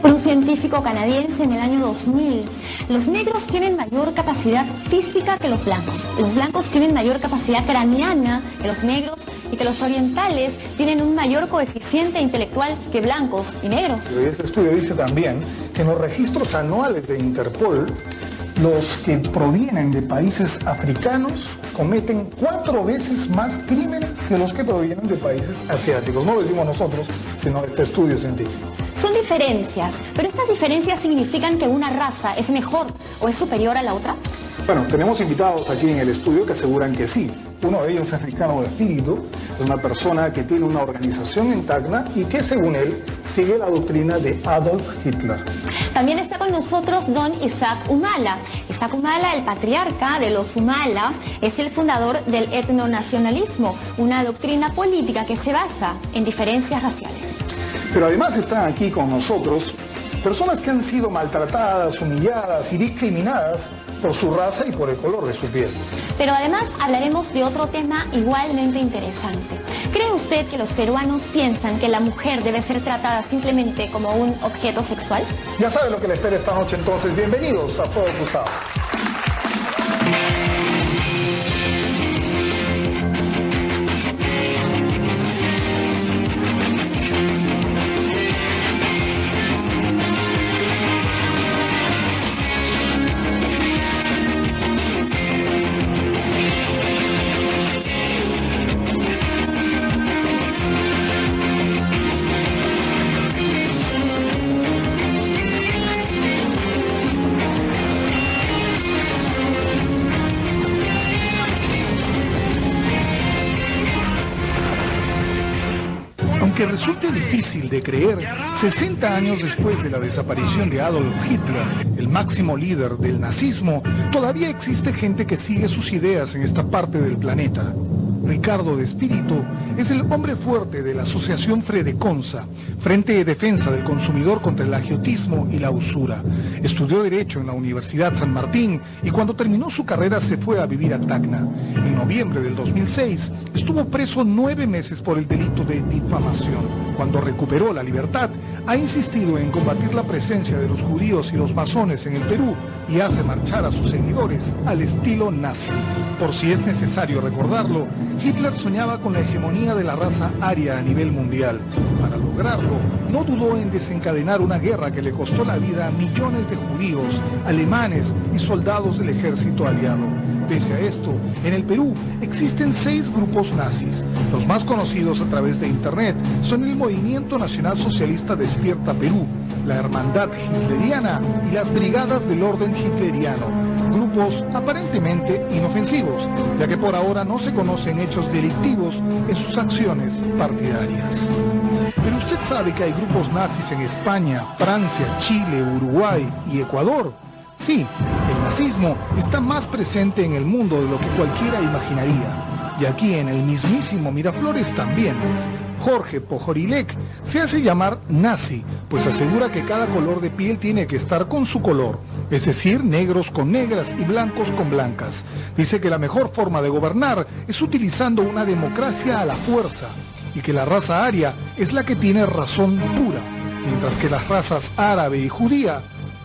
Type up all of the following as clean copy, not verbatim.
Por un científico canadiense en el año 2000. Los negros tienen mayor capacidad física que los blancos tienen mayor capacidad craneana que los negros y que los orientales tienen un mayor coeficiente intelectual que blancos y negros. Este estudio dice también que en los registros anuales de Interpol, los que provienen de países africanos cometen 4 veces más crímenes que los que provienen de países asiáticos. No lo decimos nosotros, sino este estudio científico. Son diferencias, pero estas diferencias significan que una raza es mejor o es superior a la otra. Bueno, tenemos invitados aquí en el estudio que aseguran que sí. Uno de ellos es Ricardo Espíritu, es una persona que tiene una organización en Tacna y que, según él, sigue la doctrina de Adolf Hitler. También está con nosotros don Isaac Humala. Isaac Humala, el patriarca de los Humala, es el fundador del etnonacionalismo, una doctrina política que se basa en diferencias raciales. Pero además están aquí con nosotros personas que han sido maltratadas, humilladas y discriminadas por su raza y por el color de su piel. Pero además hablaremos de otro tema igualmente interesante. ¿Cree usted que los peruanos piensan que la mujer debe ser tratada simplemente como un objeto sexual? Ya sabe lo que le espera esta noche, entonces bienvenidos a Fuego Cruzado. Aunque resulte difícil de creer, 60 años después de la desaparición de Adolf Hitler, el máximo líder del nazismo, todavía existe gente que sigue sus ideas en esta parte del planeta. Ricardo de Espíritu es el hombre fuerte de la asociación Fredeconsa, Frente de Defensa del Consumidor contra el Agiotismo y la Usura. Estudió Derecho en la Universidad San Martín y cuando terminó su carrera se fue a vivir a Tacna. En noviembre del 2006 estuvo preso 9 meses por el delito de difamación. Cuando recuperó la libertad, ha insistido en combatir la presencia de los judíos y los masones en el Perú y hace marchar a sus seguidores al estilo nazi. Por si es necesario recordarlo, Hitler soñaba con la hegemonía de la raza aria a nivel mundial. Para lograrlo, no dudó en desencadenar una guerra que le costó la vida a millones de judíos, alemanes y soldados del ejército aliado. Pese a esto, en el Perú existen 6 grupos nazis. Los más conocidos a través de Internet son el Movimiento Nacional Socialista Despierta Perú, la Hermandad Hitleriana y las Brigadas del Orden Hitleriano, grupos aparentemente inofensivos, ya que por ahora no se conocen hechos delictivos en sus acciones partidarias. Pero usted sabe que hay grupos nazis en España, Francia, Chile, Uruguay y Ecuador. Sí, el nazismo está más presente en el mundo de lo que cualquiera imaginaría. Y aquí en el mismísimo Miraflores también. Jorge Pojorilek se hace llamar nazi, pues asegura que cada color de piel tiene que estar con su color, es decir, negros con negras y blancos con blancas. Dice que la mejor forma de gobernar es utilizando una democracia a la fuerza, y que la raza aria es la que tiene razón pura, mientras que las razas árabe y judía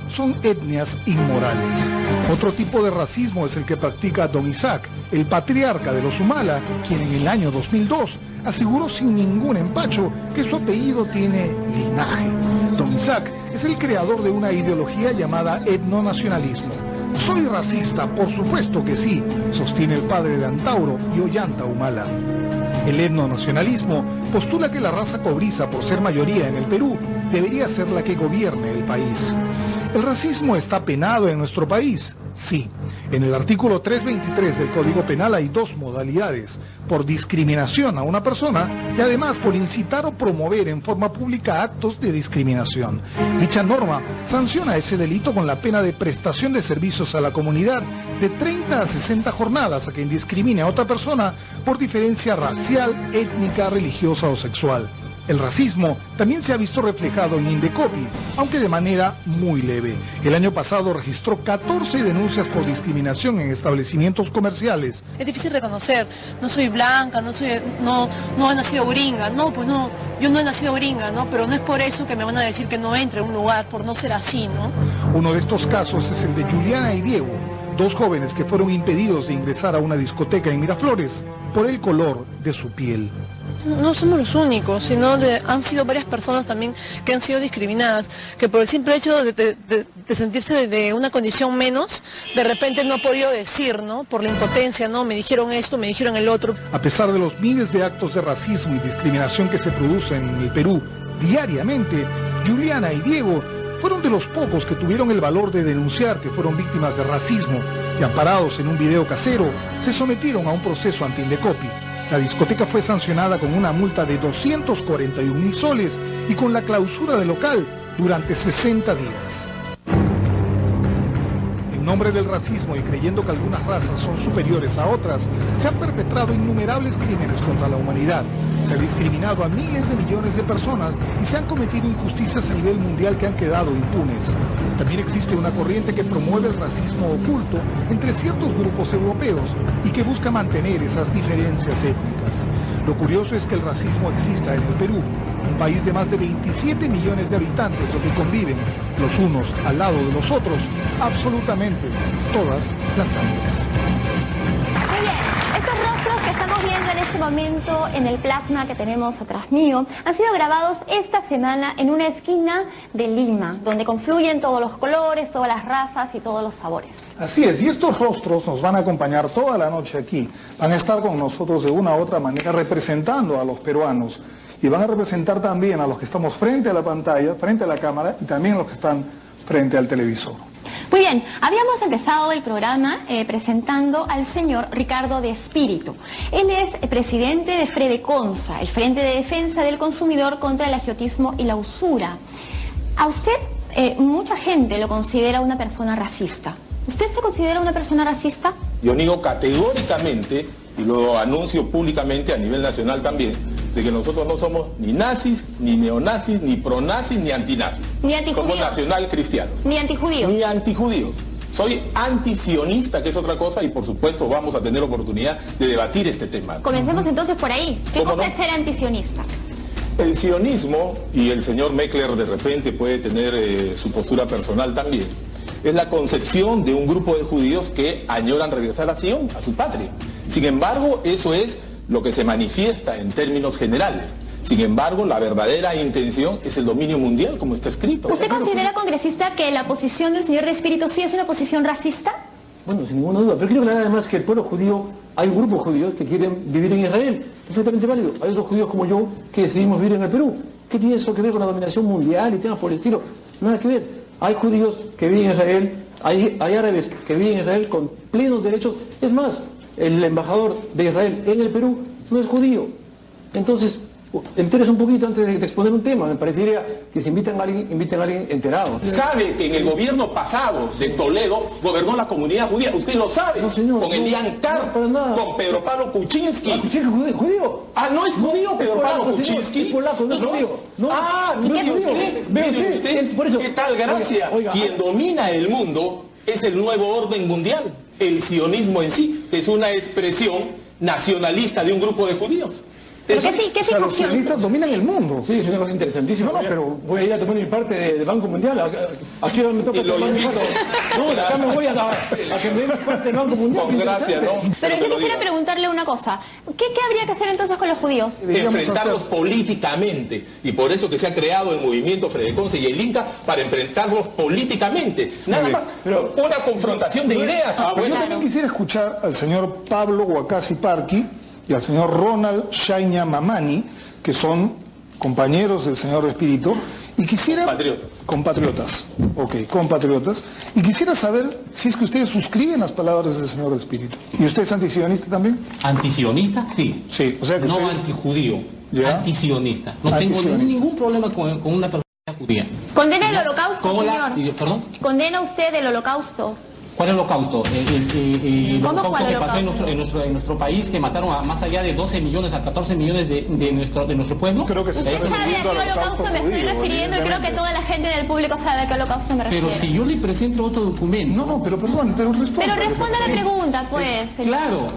son etnias inmorales. Otro tipo de racismo es el que practica don Isaac, el patriarca de los Humala, quien en el año 2002 aseguró sin ningún empacho que su apellido tiene linaje. Don Isaac es el creador de una ideología llamada etnonacionalismo. Soy racista, por supuesto que sí, sostiene el padre de Antauro y Ollanta Humala. El etnonacionalismo postula que la raza cobriza, por ser mayoría en el Perú, debería ser la que gobierne el país. ¿El racismo está penado en nuestro país? Sí. En el artículo 323 del Código Penal hay 2 modalidades: por discriminación a una persona y además por incitar o promover en forma pública actos de discriminación. Dicha norma sanciona ese delito con la pena de prestación de servicios a la comunidad de 30 a 60 jornadas a quien discrimine a otra persona por diferencia racial, étnica, religiosa o sexual. El racismo también se ha visto reflejado en Indecopi, aunque de manera muy leve. El año pasado registró 14 denuncias por discriminación en establecimientos comerciales. Es difícil reconocer, no soy blanca, no he nacido gringa, no, pues no, yo no he nacido gringa, ¿no? Pero no es por eso que me van a decir que no entre a un lugar, por no ser así, ¿no? Uno de estos casos es el de Juliana y Diego, dos jóvenes que fueron impedidos de ingresar a una discoteca en Miraflores por el color de su piel. No somos los únicos, sino han sido varias personas también que han sido discriminadas, que por el simple hecho de sentirse de una condición menos, de repente no ha podido decir, ¿no? Por la impotencia, ¿no? Me dijeron esto, me dijeron el otro. A pesar de los miles de actos de racismo y discriminación que se producen en el Perú diariamente, Juliana y Diego fueron de los pocos que tuvieron el valor de denunciar que fueron víctimas de racismo y, amparados en un video casero, se sometieron a un proceso ante Indecopi. La discoteca fue sancionada con una multa de 241.000 soles y con la clausura del local durante 60 días. En nombre del racismo y creyendo que algunas razas son superiores a otras, se han perpetrado innumerables crímenes contra la humanidad. Se ha discriminado a miles de millones de personas y se han cometido injusticias a nivel mundial que han quedado impunes. También existe una corriente que promueve el racismo oculto entre ciertos grupos europeos y que busca mantener esas diferencias étnicas. Lo curioso es que el racismo exista en el Perú, un país de más de 27 millones de habitantes donde conviven los unos al lado de los otros absolutamente todas las sangres. Muy bien, estos rostros que estamos viendo en este momento en el plasma que tenemos atrás mío han sido grabados esta semana en una esquina de Lima, donde confluyen todos los colores, todas las razas y todos los sabores. Así es, y estos rostros nos van a acompañar toda la noche aquí. Van a estar con nosotros de una u otra manera representando a los peruanos y van a representar también a los que estamos frente a la pantalla, frente a la cámara y también a los que están frente al televisor. Muy bien, habíamos empezado el programa presentando al señor Ricardo de Espíritu. Él es presidente de Fredeconsa, el Frente de Defensa del Consumidor contra el Agiotismo y la Usura. A usted, mucha gente lo considera una persona racista. ¿Usted se considera una persona racista? Yo niego categóricamente, y lo anuncio públicamente a nivel nacional también, de que nosotros no somos ni nazis, ni neonazis, ni pronazis, ni antinazis. Ni antijudíos. Somos nacional cristianos. Ni antijudíos. Ni antijudíos. Soy antisionista, que es otra cosa, y por supuesto vamos a tener oportunidad de debatir este tema. Comencemos entonces por ahí. ¿Qué ¿Cómo cosa no? es ser antisionista? El sionismo, y el señor Meckler de repente puede tener su postura personal también, es la concepción de un grupo de judíos que añoran regresar a Sion, a su patria. Sin embargo, eso es lo que se manifiesta en términos generales. Sin embargo, la verdadera intención es el dominio mundial, como está escrito. ¿Usted considera, congresista, que la posición del señor de Espíritu sí es una posición racista? Bueno, sin ninguna duda, pero quiero aclarar además que el pueblo judío, hay un grupo de judíos que quieren vivir en Israel, perfectamente válido. Hay otros judíos como yo que decidimos vivir en el Perú. ¿Qué tiene eso que ver con la dominación mundial y temas por el estilo? Nada que ver. Hay judíos que viven en Israel, hay árabes que viven en Israel con plenos derechos. Es más, el embajador de Israel en el Perú no es judío. Entonces, entérese un poquito antes de exponer un tema. Me parecería que si inviten a alguien enterado. Sabe que en el gobierno pasado de Toledo gobernó la comunidad judía. Usted lo sabe. No, señor, con Elian Carr, no, para nada. con Pedro Pablo Kuczynski. ¿Kuczynski es judío? Ah, ¿no es judío Pedro Pablo señor, Kuczynski? es polaco, no es judío. No, Ah, no mire es judío. mire usted, Por eso, qué tal gracia. oiga, Quien domina el mundo es el nuevo orden mundial, el sionismo en sí, que es una expresión nacionalista de un grupo de judíos. ¿Pero Eso qué, es. qué O sea, los situación? sionistas dominan el mundo. Sí, es una cosa interesantísima. No, pero- voy a ir a tomar mi parte del Banco Mundial. Aquí me toca Y lo tomar mi invito. parte. No, de acá me voy a que me den parte del Banco Mundial. Con qué gracia, interesante. ¿no? Pero te yo lo quisiera diga. preguntarle una cosa. ¿Qué habría que hacer entonces con los judíos? Deberíamos Enfrentarlos hacer- políticamente, y por eso que se ha creado el movimiento Fredeconsa y el Inca para enfrentarlos políticamente. Nada Muy bien, más, pero- una confrontación de ideas. Pero yo bueno. también quisiera escuchar al señor Pablo Huacasi Parqui y al señor Ronald Shaina Mamani, que son compañeros del señor de Espíritu, y quisiera... Compatriotas. Ok, compatriotas. Y quisiera saber si es que ustedes suscriben las palabras del señor de Espíritu. ¿Y usted es antisionista también? ¿Antisionista? Sí. Sí, o sea que No usted... antijudío, ¿Ya? antisionista. No Antisionista. tengo ningún problema con una persona judía. ¿Condena el holocausto, ¿Cómo señor? ¿Perdón? ¿Condena usted el holocausto? ¿Cuál holocausto? El ¿Cómo holocausto cuál que pasó holocausto? en nuestro país, que mataron a más allá de 12 millones a 14 millones de nuestro pueblo. Creo que se Usted está sabe a qué refiriendo al holocausto me estoy judío, refiriendo y creo que toda la gente del público sabe a qué holocausto me refiero. Pero si yo le presento otro documento... No, pero perdón, pero responda. Pero responda la pregunta, pues. Claro,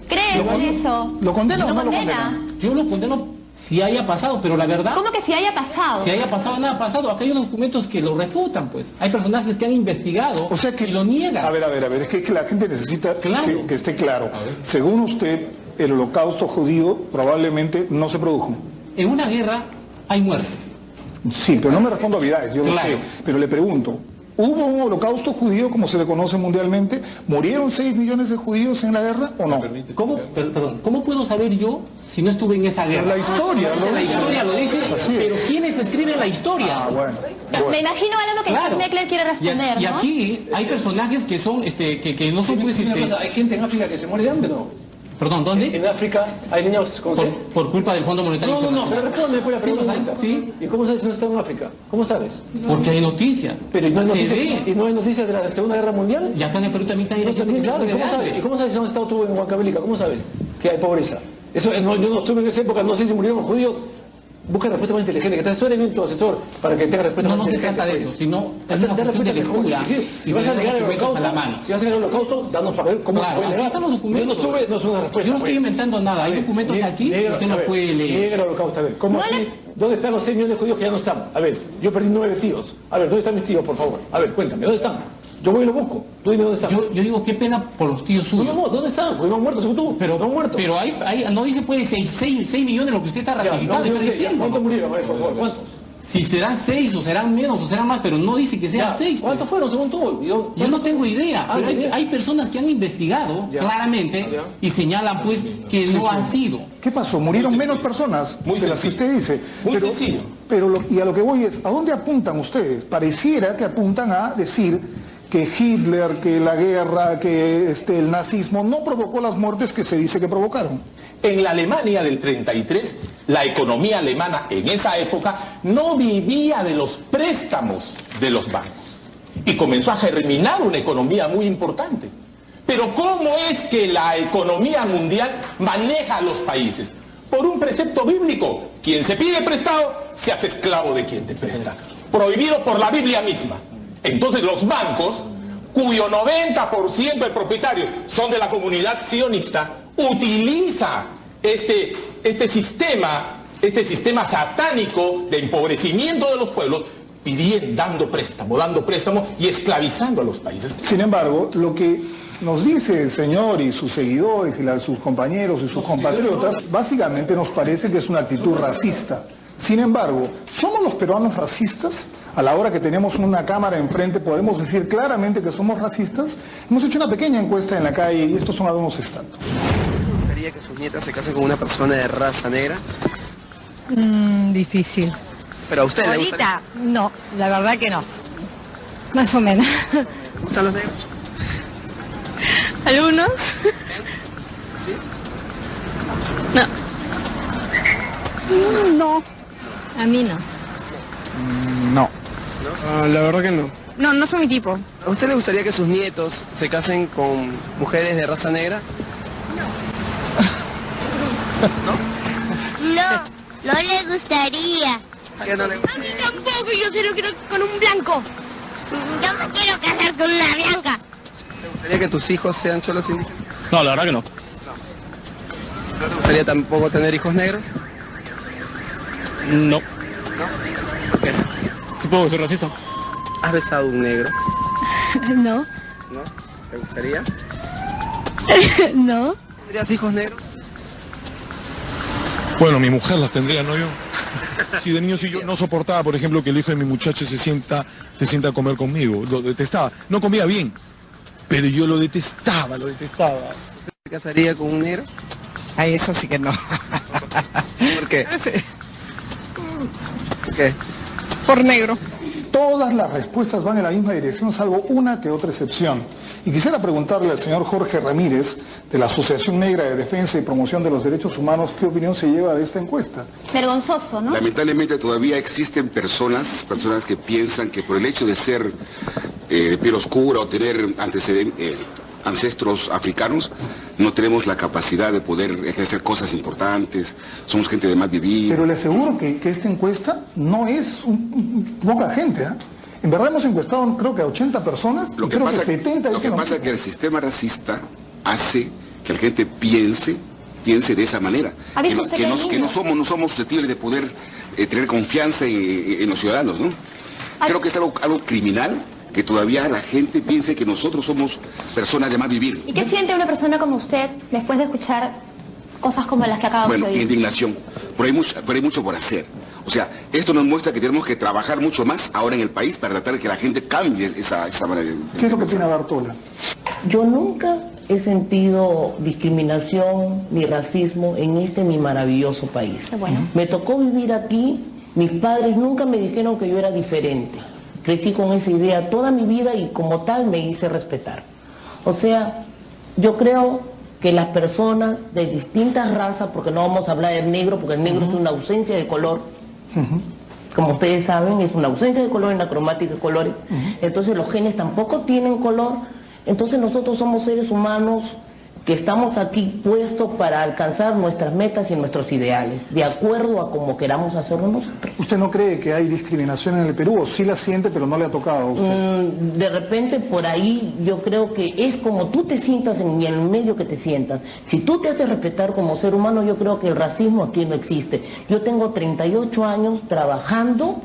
¿Cree en eso? ¿Lo condena o ¿Lo no lo condena? condena? yo lo condeno si haya pasado, pero la verdad... ¿Cómo que si haya pasado? Si haya pasado, nada ha pasado. Acá hay unos documentos que lo refutan, pues. Hay personajes que han investigado O sea que y lo niegan. A ver, es que la gente necesita Claro. que esté claro. Según usted, el holocausto judío probablemente no se produjo. En una guerra hay muertes. Sí, pero no me respondo a Vidales, yo lo Claro. sé. Pero le pregunto, ¿hubo un holocausto judío como se le conoce mundialmente? ¿Murieron 6 millones de judíos en la guerra o no? ¿Cómo puedo saber yo si no estuve en esa guerra? La historia lo La dice. historia lo dice, Así es. pero ¿quiénes escriben la historia? Ah, bueno. Me imagino algo que Claro. Meckler quiere responder, y ¿no? aquí hay personajes que son, que no son, pues, Una cosa, ¿hay gente en África que se muere de hambre, no? perdón, ¿dónde? En África hay niños con sed. Por culpa del Fondo Monetario No, pero Internacional. responde después la Sí, los pregunta. hay, sí. ¿Y cómo sabes si no está en África? ¿Cómo sabes? Porque hay noticias. Pero ¿y no hay Se noticias, ve. ¿y no hay noticias de la Segunda Guerra Mundial? Y acá en el Perú también está No, gente también que se sabes. muere ¿Cómo de sabes? hambre. ¿Y cómo sabes si no has estado tú en Huancavelica? ¿Cómo sabes que hay pobreza? Eso, yo no estuve en esa época, no sé si murieron judíos. Busca respuesta más inteligente, que te asesore bien tu asesor para que tenga respuesta No, más no se inteligente. trata de pues. eso, sino es Da una cuestión de respuesta mejor. lectura. Si vas a negar el holocausto, a la mano. si vas a negar el holocausto, danos para ver cómo Claro, se puede aquí negar. están los Yo documentos. no estuve, no es una respuesta. Yo no estoy pues. inventando nada, hay documentos aquí que usted no puede leer. Niega el holocausto, a ver, ¿cómo No así? le- ¿Dónde están los 6 millones de judíos que ya no están? A ver, yo perdí 9 tíos. A ver, ¿dónde están mis tíos, por favor? A ver, cuéntame, ¿dónde están? Yo voy y los busco. Tú dime dónde están. Yo digo, qué pena por los tíos No, suyos. no, ¿dónde están? Pues no han muerto, según tú. Pero, no han muerto. pero no dice pues 6 millones lo que usted está Ya, ratificando. no, está yo sé, ya, diciendo. ¿cuántos murieron? A ver, por favor, ¿cuántos? Si serán 6 o serán menos o serán más, pero no dice que sean Ya, 6. ¿cuántos fueron según tú? Yo no tengo idea, Ah, pero no idea. hay personas que han investigado Ya. claramente Ya. y señalan pues que no han sido. ¿Qué pasó? ¿Murieron menos personas Muy de las que sencillo. usted dice? Muy sencillo. Y a lo que voy es, ¿a dónde apuntan ustedes? Pareciera que apuntan a decir que Hitler, que la guerra, que el nazismo no provocó las muertes que se dice que provocaron. En la Alemania del 33, la economía alemana en esa época no vivía de los préstamos de los bancos y comenzó a germinar una economía muy importante. Pero ¿cómo es que la economía mundial maneja a los países? Por un precepto bíblico, quien se pide prestado se hace esclavo de quien te presta, prohibido por la Biblia misma. Entonces los bancos, cuyo 90% de propietarios son de la comunidad sionista, utiliza este sistema satánico de empobrecimiento de los pueblos, dando préstamo y esclavizando a los países. Sin embargo, lo que nos dice el señor y sus seguidores y sus compañeros y sus compatriotas, básicamente nos parece que es una actitud racista. Sin embargo, ¿somos los peruanos racistas? A la hora que tenemos una cámara enfrente, ¿podemos decir claramente que somos racistas? Hemos hecho una pequeña encuesta en la calle y estos son algunos extractos. ¿Le gustaría que sus nietas se casen con una persona de raza negra? Difícil. Pero a usted le gusta. Ahorita, no, la verdad que no. Más o menos. ¿Le gustan los negros? ¿Algunos? No. A mí no. No. La verdad que no. No, no soy mi tipo. ¿A usted le gustaría que sus nietos se casen con mujeres de raza negra? No, no le gustaría. ¿Qué no le gusta? A mí tampoco, yo solo quiero con un blanco. Yo me quiero casar con una blanca. ¿Te gustaría que tus hijos sean cholos indígenas? No, la verdad que no. ¿No te gustaría tampoco tener hijos negros? No. ¿Por qué? ¿Sí puedo ser racista? ¿Has besado a un negro? No. ¿No? ¿Te gustaría? No. ¿Tendrías hijos negros? Bueno, mi mujer las tendría, no yo. Si de niño yo no soportaba, por ejemplo, que el hijo de mi muchacho se sienta a comer conmigo. Lo detestaba. No comía bien, pero yo lo detestaba, lo detestaba. ¿Se casaría con un negro? Ay, eso sí que no. ¿Por qué? ¿Por qué? Por negro. Todas las respuestas van en la misma dirección, salvo una que otra excepción. Y quisiera preguntarle al señor Jorge Ramírez, de la Asociación Negra de Defensa y Promoción de los Derechos Humanos, ¿qué opinión se lleva de esta encuesta? Vergonzoso, ¿no? Lamentablemente todavía existen personas que piensan que por el hecho de ser de piel oscura o tener ancestros africanos, no tenemos la capacidad de poder ejercer cosas importantes, somos gente de mal vivir. Pero le aseguro que esta encuesta no es poca gente, ¿eh? En verdad hemos encuestado creo que a 80 personas, Lo que creo pasa, que 70 lo que pasa es que el sistema racista hace que la gente piense de esa manera, que no somos susceptibles de poder tener confianza en los ciudadanos, ¿no? Creo que es algo criminal que todavía la gente piense que nosotros somos personas de mal vivir. ¿Y qué siente una persona como usted después de escuchar cosas como las que acabamos de oír? Indignación, pero hay mucho por hacer. O sea, esto nos muestra que tenemos que trabajar mucho más ahora en el país para tratar de que la gente cambie esa manera de ¿Qué es lo que opina Bartola? Yo nunca he sentido discriminación ni racismo en mi maravilloso país. Bueno. Me tocó vivir aquí, mis padres nunca me dijeron que yo era diferente. Crecí con esa idea toda mi vida y como tal me hice respetar. O sea, yo creo que las personas de distintas razas, porque no vamos a hablar del negro, porque el negro es una ausencia de color, como ustedes saben, es una ausencia de color en la cromática de colores, entonces los genes tampoco tienen color, entonces nosotros somos seres humanos que estamos aquí puestos para alcanzar nuestras metas y nuestros ideales, de acuerdo a como queramos hacerlo nosotros. ¿Usted no cree que hay discriminación en el Perú o sí la siente pero no le ha tocado a usted? De repente por ahí yo creo que es como tú te sientas en el medio que te sientas. Si tú te haces respetar como ser humano, yo creo que el racismo aquí no existe. Yo tengo 38 años trabajando.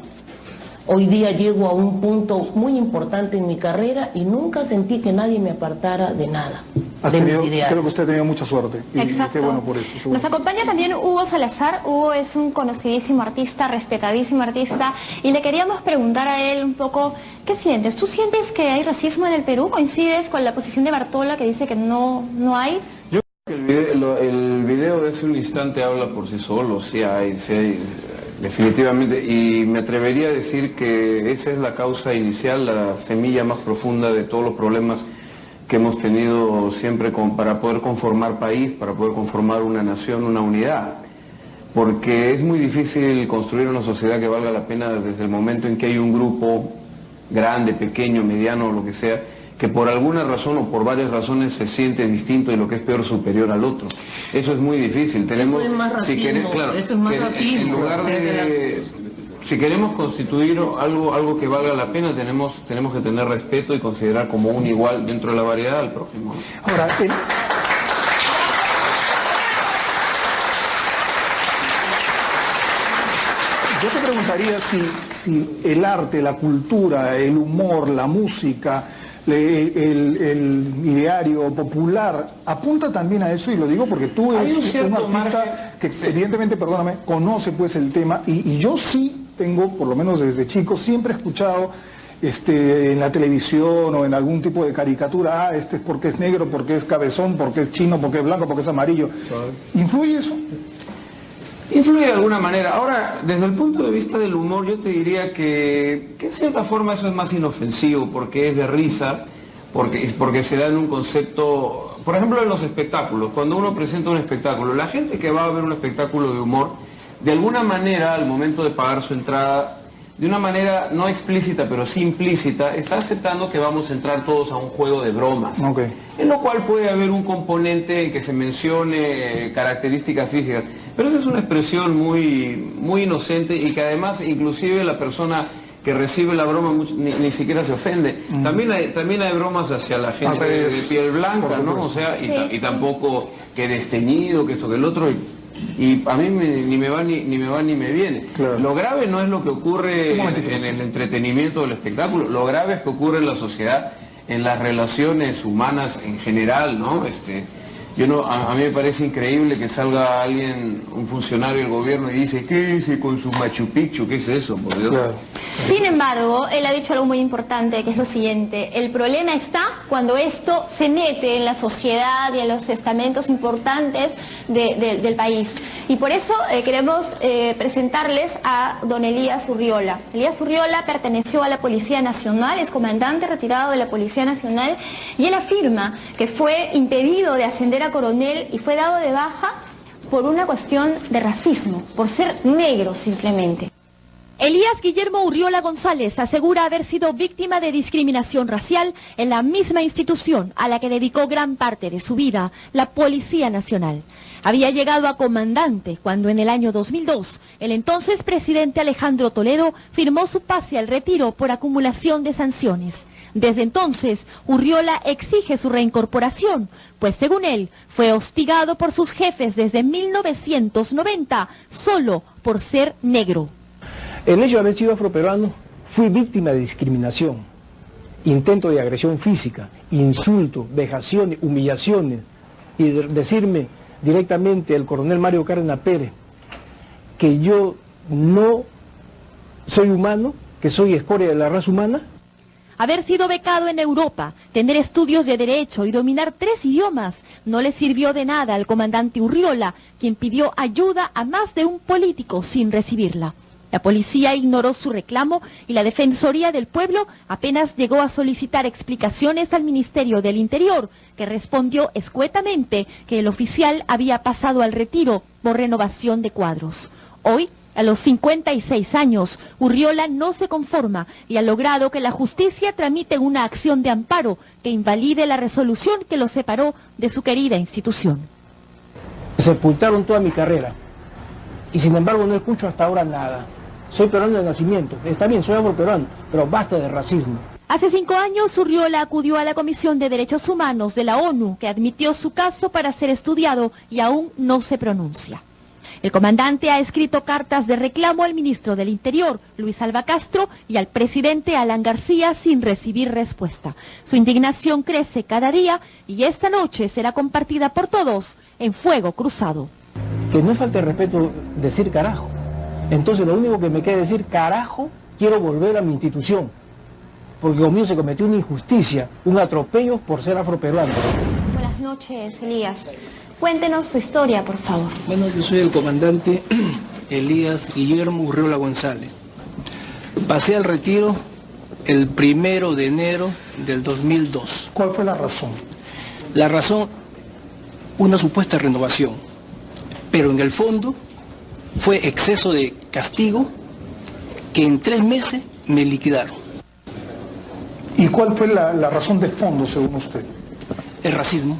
Hoy día llego a un punto muy importante en mi carrera y nunca sentí que nadie me apartara de nada, de mis ideales. Creo que usted ha tenido mucha suerte. Exacto. Qué bueno por eso. Nos acompaña también Hugo Salazar. Hugo es un conocidísimo artista, respetadísimo artista, y le queríamos preguntar a él un poco, ¿qué sientes? ¿Tú sientes que hay racismo en el Perú? ¿Coincides con la posición de Bartola que dice que no hay? Yo creo que el video de hace un instante habla por sí solo, sí hay, definitivamente, y me atrevería a decir que esa es la causa inicial, la semilla más profunda de todos los problemas que hemos tenido siempre para poder conformar país, para poder conformar una nación, una unidad. Porque es muy difícil construir una sociedad que valga la pena desde el momento en que hay un grupo grande, pequeño, mediano, lo que sea, que por alguna razón o por varias razones se siente distinto y lo que es peor, superior al otro. Eso es muy difícil. Tenemos, eso es más racismo, eso es más racismo. En lugar de, si queremos constituir algo que valga la pena, tenemos que tener respeto y considerar como un igual dentro de la variedad al prójimo. Ahora, yo te preguntaría si el arte, la cultura, el humor, la música, el ideario popular apunta también a eso, y lo digo porque tú eres un artista que evidentemente, perdóname, conoce pues el tema, y yo sí tengo, por lo menos desde chico, siempre he escuchado en la televisión o en algún tipo de caricatura, este es porque es negro, porque es cabezón, porque es chino, porque es blanco, porque es amarillo. ¿Influye eso? Influye de alguna manera. Ahora, desde el punto de vista del humor, yo te diría que en cierta forma eso es más inofensivo, porque es de risa, porque se da en un concepto, por ejemplo en los espectáculos, cuando uno presenta un espectáculo, la gente que va a ver un espectáculo de humor, de alguna manera al momento de pagar su entrada, de una manera no explícita pero sí implícita, está aceptando que vamos a entrar todos a un juego de bromas, en lo cual puede haber un componente en que se mencione características físicas. Pero esa es una expresión muy inocente y que además inclusive la persona que recibe la broma ni siquiera se ofende. También hay bromas hacia la gente de piel blanca, ¿no? O sea, y tampoco que desteñido, que esto, que el otro, y a mí ni me va ni me viene. Claro. Lo grave no es lo que ocurre en el entretenimiento del espectáculo, lo grave es que ocurre en la sociedad, en las relaciones humanas en general, ¿no? A mí me parece increíble que salga alguien, un funcionario del gobierno, y dice, ¿qué dice con su Machu Picchu? ¿Qué es eso, por Dios? Claro. Sin embargo, él ha dicho algo muy importante, que es lo siguiente: el problema está cuando esto se mete en la sociedad y en los estamentos importantes del país. Y por eso queremos presentarles a don Elías Urriola. Elías Urriola perteneció a la Policía Nacional, es comandante retirado de la Policía Nacional, y él afirma que fue impedido de ascender a coronel y fue dado de baja por una cuestión de racismo, por ser negro simplemente. Elías Guillermo Urriola González asegura haber sido víctima de discriminación racial en la misma institución a la que dedicó gran parte de su vida, la Policía Nacional. Había llegado a comandante cuando en el año 2002 el entonces presidente Alejandro Toledo firmó su pase al retiro por acumulación de sanciones. Desde entonces, Urriola exige su reincorporación, pues según él, fue hostigado por sus jefes desde 1990 solo por ser negro. El hecho de haber sido afroperuano, fui víctima de discriminación, intento de agresión física, insultos, vejaciones, humillaciones, y decirme directamente el coronel Mario Cárdenas Pérez que yo no soy humano, que soy escoria de la raza humana. Haber sido becado en Europa, tener estudios de Derecho y dominar 3 idiomas no le sirvió de nada al comandante Urriola, quien pidió ayuda a más de un político sin recibirla. La policía ignoró su reclamo y la Defensoría del Pueblo apenas llegó a solicitar explicaciones al Ministerio del Interior, que respondió escuetamente que el oficial había pasado al retiro por renovación de cuadros. Hoy, a los 56 años, Urriola no se conforma y ha logrado que la justicia tramite una acción de amparo que invalide la resolución que lo separó de su querida institución. Sepultaron toda mi carrera y sin embargo no escucho hasta ahora nada. Soy peruano de nacimiento, está bien, soy afroperuano, pero basta de racismo. Hace 5 años, Urriola acudió a la Comisión de Derechos Humanos de la ONU, que admitió su caso para ser estudiado y aún no se pronuncia. El comandante ha escrito cartas de reclamo al ministro del Interior, Luis Alba Castro, y al presidente Alan García sin recibir respuesta. Su indignación crece cada día y esta noche será compartida por todos en Fuego Cruzado. Que no falte respeto decir carajo. Entonces lo único que me queda es decir, carajo, quiero volver a mi institución, porque conmigo se cometió una injusticia, un atropello por ser afroperuano. Buenas noches, Elías. Cuéntenos su historia, por favor. Bueno, yo soy el comandante Elías Guillermo Urriola González. Pasé al retiro el 1 de enero del 2002. ¿Cuál fue la razón? La razón, una supuesta renovación, pero en el fondo fue exceso de castigo que en 3 meses me liquidaron. ¿Y cuál fue la razón de fondo, según usted? El racismo.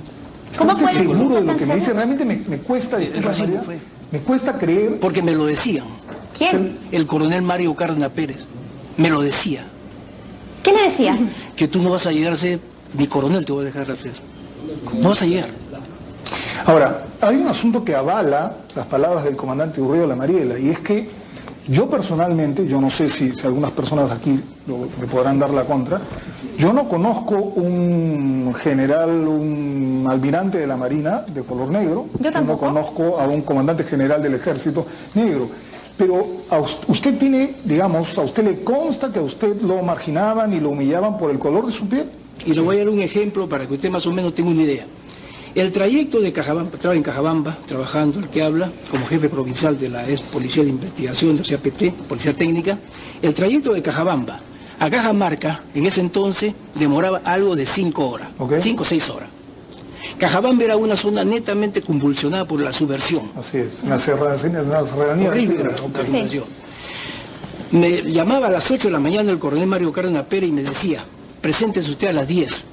¿Cómo puede ser seguro de lo que me dice? Realmente me cuesta, el racismo María, fue. Me cuesta creer. Porque me lo decían. ¿Quién? El coronel Mario Cárdenas Pérez. Me lo decía. ¿Qué le decía? Que tú no vas a llegar a ser mi coronel, te voy a dejar de hacer. No vas a llegar. Ahora, hay un asunto que avala las palabras del comandante Urriola Mariela, y es que yo personalmente, yo no sé si algunas personas aquí me podrán dar la contra, yo no conozco un general, un almirante de la Marina de color negro, yo no conozco a un comandante general del Ejército negro, pero usted tiene, digamos, a usted le consta que a usted lo marginaban y lo humillaban por el color de su piel. Y le voy a dar un ejemplo para que usted más o menos tenga una idea. El trayecto de Cajabamba, estaba en Cajabamba, trabajando, el que habla, como jefe provincial de la ex Policía de Investigación, de CAPT, Policía Técnica, el trayecto de Cajabamba a Cajamarca, en ese entonces, demoraba algo de 5 horas, 5 o 6 horas. Cajabamba era una zona netamente convulsionada por la subversión. Así es, las serranías. Horrible la subversión. Me llamaba a las 8 de la mañana el coronel Mario Cárdenas Pérez y me decía, preséntese usted a las 10.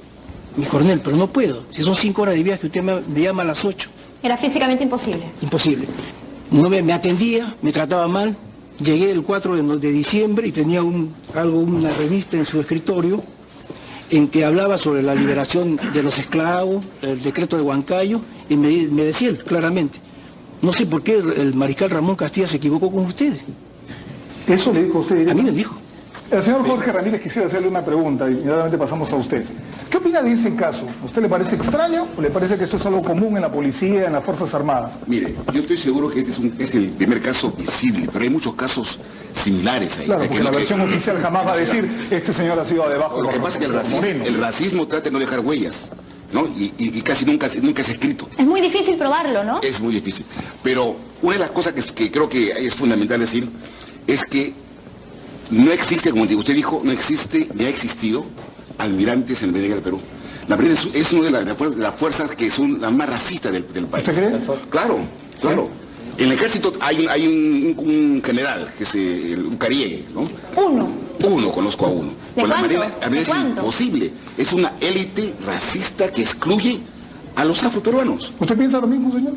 Mi coronel, pero no puedo. Si son 5 horas de viaje, usted me llama a las 8. Era físicamente imposible. Imposible. No me atendía, me trataba mal. Llegué el 4 de diciembre y tenía una revista en su escritorio en que hablaba sobre la liberación de los esclavos, el decreto de Huancayo, y me decía él claramente, no sé por qué el mariscal Ramón Castilla se equivocó con ustedes. ¿Eso le dijo usted? A mí me dijo. El señor Jorge Ramírez quisiera hacerle una pregunta y inmediatamente pasamos a usted. ¿Qué opina de ese caso? ¿A usted le parece extraño o le parece que esto es algo común en la policía, en las Fuerzas Armadas? Mire, yo estoy seguro que este es el primer caso visible, pero hay muchos casos similares a este. Claro, porque la versión oficial jamás va a decir, este señor ha sido debajo. Lo que pasa es que el racismo trata de no dejar huellas, ¿no? Y casi nunca es escrito. Es muy difícil probarlo, ¿no? Es muy difícil. Pero una de las cosas que creo que es fundamental decir es que no existe, como usted dijo, no existe ni ha existido almirantes en el Marina del Perú. La Marina es una de las fuerzas que son las más racistas del país. ¿Usted cree? Claro, claro. En el ejército hay un general, que es un Carié, ¿no? Uno, conozco a uno. ¿De cuántos? A mí es imposible. Es una élite racista que excluye a los afroperuanos. ¿Usted piensa lo mismo, señor?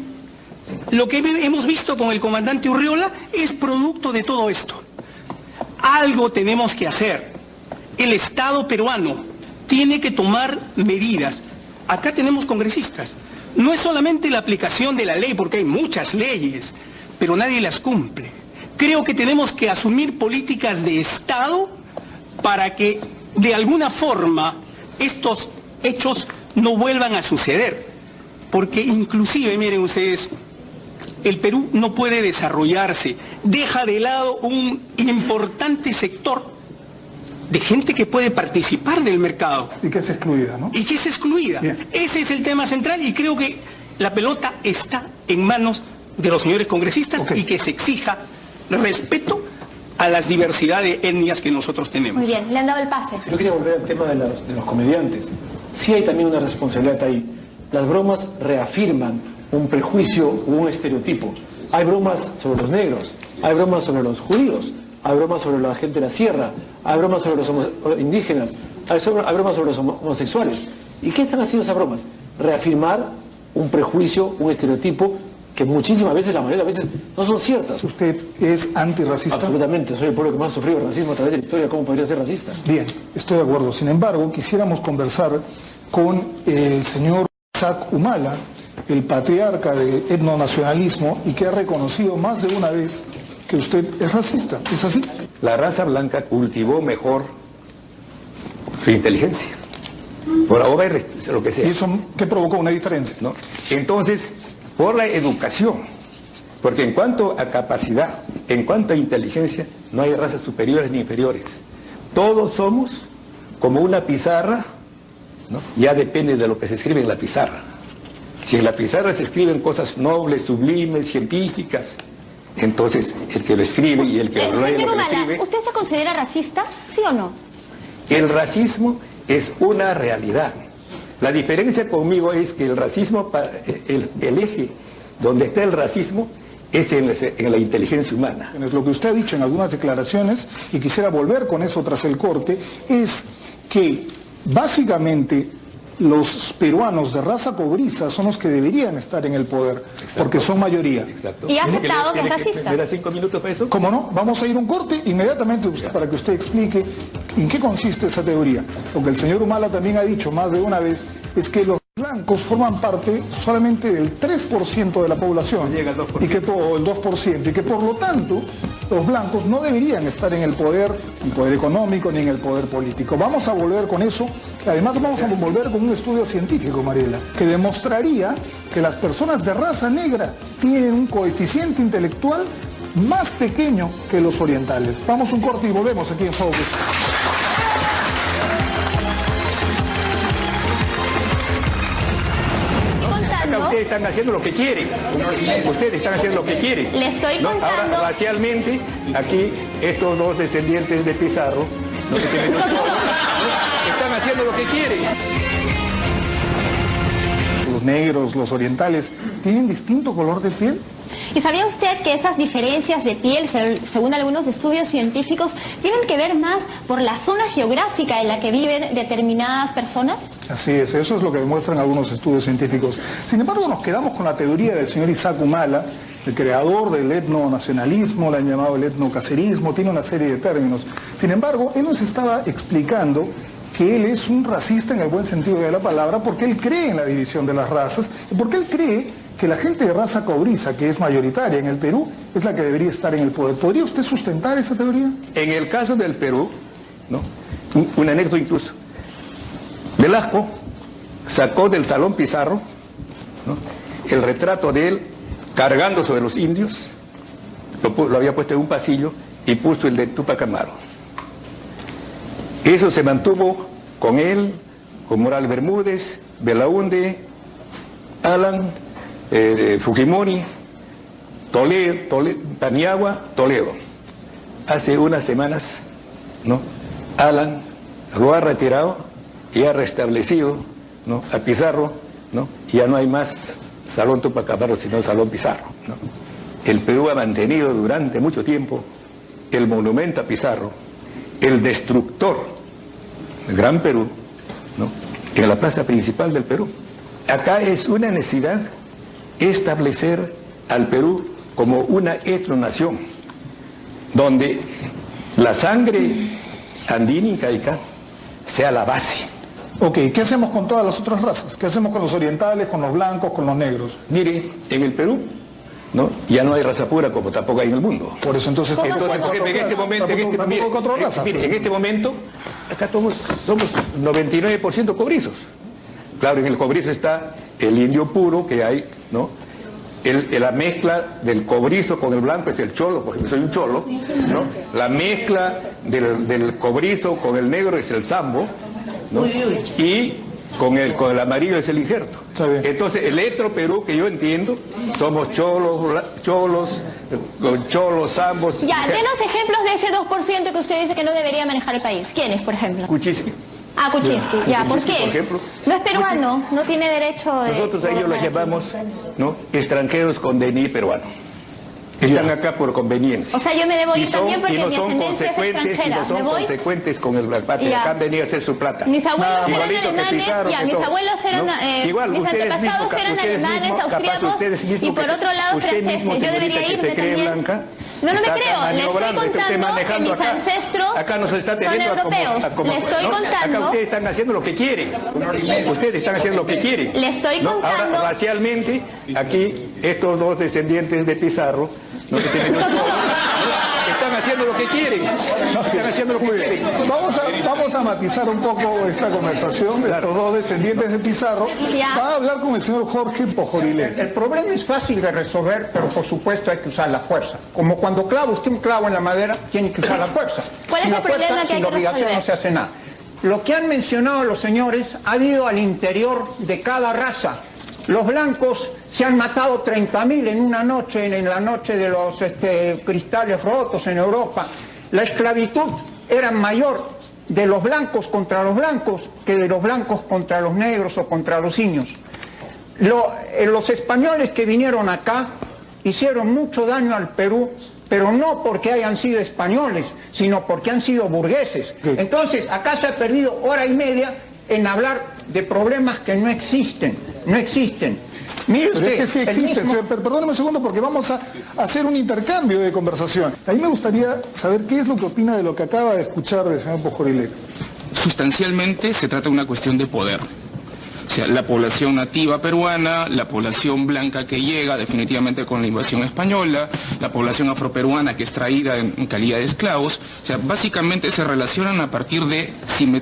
Lo que hemos visto con el comandante Urriola es producto de todo esto. Algo tenemos que hacer. El Estado peruano tiene que tomar medidas. Acá tenemos congresistas. No es solamente la aplicación de la ley, porque hay muchas leyes, pero nadie las cumple. Creo que tenemos que asumir políticas de Estado para que de alguna forma estos hechos no vuelvan a suceder. Porque inclusive, miren ustedes, el Perú no puede desarrollarse, deja de lado un importante sector de gente que puede participar del mercado. Y que es excluida, ¿no? Y que es excluida. Bien. Ese es el tema central y creo que la pelota está en manos de los señores congresistas y que se exija respeto a las diversidades de etnias que nosotros tenemos. Muy bien, le han dado el pase. Yo quería volver al tema de los comediantes. Sí hay también una responsabilidad ahí. Las bromas reafirman un prejuicio u un estereotipo. Hay bromas sobre los negros, hay bromas sobre los judíos, hay bromas sobre la gente de la sierra, hay bromas sobre los indígenas, hay bromas sobre los homosexuales. ¿Y qué están haciendo esas bromas? Reafirmar un prejuicio, un estereotipo que muchísimas veces, la mayoría de las veces, no son ciertas. ¿Usted es antirracista? Absolutamente, soy el pueblo que más ha sufrido el racismo a través de la historia. ¿Cómo podría ser racista? Bien, estoy de acuerdo. Sin embargo, quisiéramos conversar con el señor Isaac Humala, el patriarca del etnonacionalismo y que ha reconocido más de una vez que usted es racista. ¿Es así? La raza blanca cultivó mejor su inteligencia. Por haber lo que sea. ¿Y eso qué provocó una diferencia? ¿No? Entonces, por la educación, porque en cuanto a capacidad, en cuanto a inteligencia, no hay razas superiores ni inferiores. Todos somos como una pizarra, ¿no? Ya depende de lo que se escribe en la pizarra. Si en la pizarra se escriben cosas nobles, sublimes, científicas, entonces el que lo escribe y el que lo lee, señor Humala, ¿usted se considera racista, sí o no? El racismo es una realidad. La diferencia conmigo es que el racismo, el eje donde está el racismo es en la inteligencia humana. Lo que usted ha dicho en algunas declaraciones, y quisiera volver con eso tras el corte, es que básicamente los peruanos de raza cobriza son los que deberían estar en el poder, porque son mayoría. Exacto. Y ha aceptado que es racista. ¿Me da 5 minutos para eso? ¿Cómo no? Vamos a ir a un corte inmediatamente para que usted explique en qué consiste esa teoría. Lo que el señor Humala también ha dicho más de una vez es que los blancos forman parte solamente del 3% de la población, llega al 2%. y que todo el 2%, y que por lo tanto los blancos no deberían estar en el poder económico ni en el poder político. Vamos a volver con eso. Además vamos a volver con un estudio científico, Mariela, que demostraría que las personas de raza negra tienen un coeficiente intelectual más pequeño que los orientales. Vamos a un corte y volvemos aquí en Focus. Ustedes están haciendo lo que quieren. Ustedes están haciendo lo que quieren. Le estoy contando. Ahora, racialmente, aquí, estos dos descendientes de Pizarro, están haciendo lo que quieren. Los negros, los orientales, ¿tienen distinto color de piel? ¿Y sabía usted que esas diferencias de piel, según algunos estudios científicos, tienen que ver más por la zona geográfica en la que viven determinadas personas? Así es, eso es lo que demuestran algunos estudios científicos. Sin embargo, nos quedamos con la teoría del señor Isaac Humala, el creador del etnonacionalismo, le han llamado el etnocacerismo, tiene una serie de términos. Sin embargo, él nos estaba explicando que él es un racista en el buen sentido de la palabra porque él cree en la división de las razas y porque él cree que la gente de raza cobriza, que es mayoritaria en el Perú, es la que debería estar en el poder. ¿Podría usted sustentar esa teoría? En el caso del Perú, ¿no? Un anécdota incluso, Velasco sacó del Salón Pizarro, ¿no?, el retrato de él cargando sobre los indios, lo había puesto en un pasillo y puso el de Túpac Amaru. Eso se mantuvo con él, con Moral Bermúdez, Belaúnde, Alan, Fujimori, Toledo, Paniagua, Toledo. Hace unas semanas, ¿no?, Alan lo ha retirado y ha restablecido, ¿no?, a Pizarro, ¿no?, y ya no hay más Salón Túpac Amaru, sino el Salón Pizarro, ¿no? el Perú ha mantenido durante mucho tiempo el monumento a Pizarro, el destructor del Gran Perú, ¿no?, en la plaza principal del Perú. Acá es una necesidad establecer al Perú como una etnonación, donde la sangre andina incaica sea la base. Ok, ¿qué hacemos con todas las otras razas? ¿Qué hacemos con los orientales, con los blancos, con los negros? Mire, en el Perú, ¿no?, ya no hay raza pura como tampoco hay en el mundo. Por eso entonces... en este momento, acá todos somos 99% cobrizos. Claro, en el cobrizo está el indio puro que hay, ¿no? La mezcla del cobrizo con el blanco es el cholo, porque soy un cholo, ¿no? La mezcla del cobrizo con el negro es el sambo, ¿no? Y con el amarillo es el injerto. Entonces, el Etno Perú, que yo entiendo, somos cholos, zambos... Ya, denos ejemplos de ese 2% que usted dice que no debería manejar el país. ¿Quiénes, por ejemplo? Kuczynski. Ah, Kuczynski, ya, ¿por qué? Por ejemplo, no es peruano, no tiene derecho de... Nosotros a ellos los llamamos, ¿no?, extranjeros con DNI peruano. Están acá por conveniencia. O sea, yo me debo ir también porque mi ascendencia es extranjera. Y no son consecuentes con el patria. Acá han venido a hacer su plata. Mis abuelos eran alemanes, mis abuelos eran, mis antepasados eran alemanes, austriacos, y por otro lado franceses. Yo debería irme también. No me creo, le estoy contando que mis ancestros son europeos. Le estoy contando. Acá ustedes están haciendo lo que quieren. Ustedes están haciendo lo que quieren. Le estoy contando. Ahora, racialmente, aquí, estos dos descendientes de Pizarro, no se tienen... Están haciendo lo que quieren. Están haciendo lo que quieren. Vamos a matizar un poco esta conversación de estos dos descendientes de Pizarro. Va a hablar con el señor Jorge Pojorilé. El problema es fácil de resolver, pero por supuesto hay que usar la fuerza. Como cuando clava usted un clavo en la madera, tiene que usar la fuerza. ¿Cuál es el problema que hay que resolver? No se hace nada. Lo que han mencionado los señores ha habido al interior de cada raza. Los blancos se han matado 30.000 en una noche, en la noche de los cristales rotos en Europa. La esclavitud era mayor de los blancos contra los blancos que de los blancos contra los negros o contra los indios. Los españoles que vinieron acá hicieron mucho daño al Perú, pero no porque hayan sido españoles, sino porque han sido burgueses. Entonces, acá se ha perdido hora y media en hablar de problemas que no existen. No existen. Mire usted, pero es que sí existen. Perdóneme un segundo porque vamos a hacer un intercambio de conversación. A mí me gustaría saber qué es lo que opina de lo que acaba de escuchar del señor Pojorilé. Sustancialmente se trata de una cuestión de poder. O sea, la población nativa peruana, la población blanca que llega definitivamente con la invasión española, la población afroperuana que es traída en calidad de esclavos, o sea, básicamente se relacionan a partir de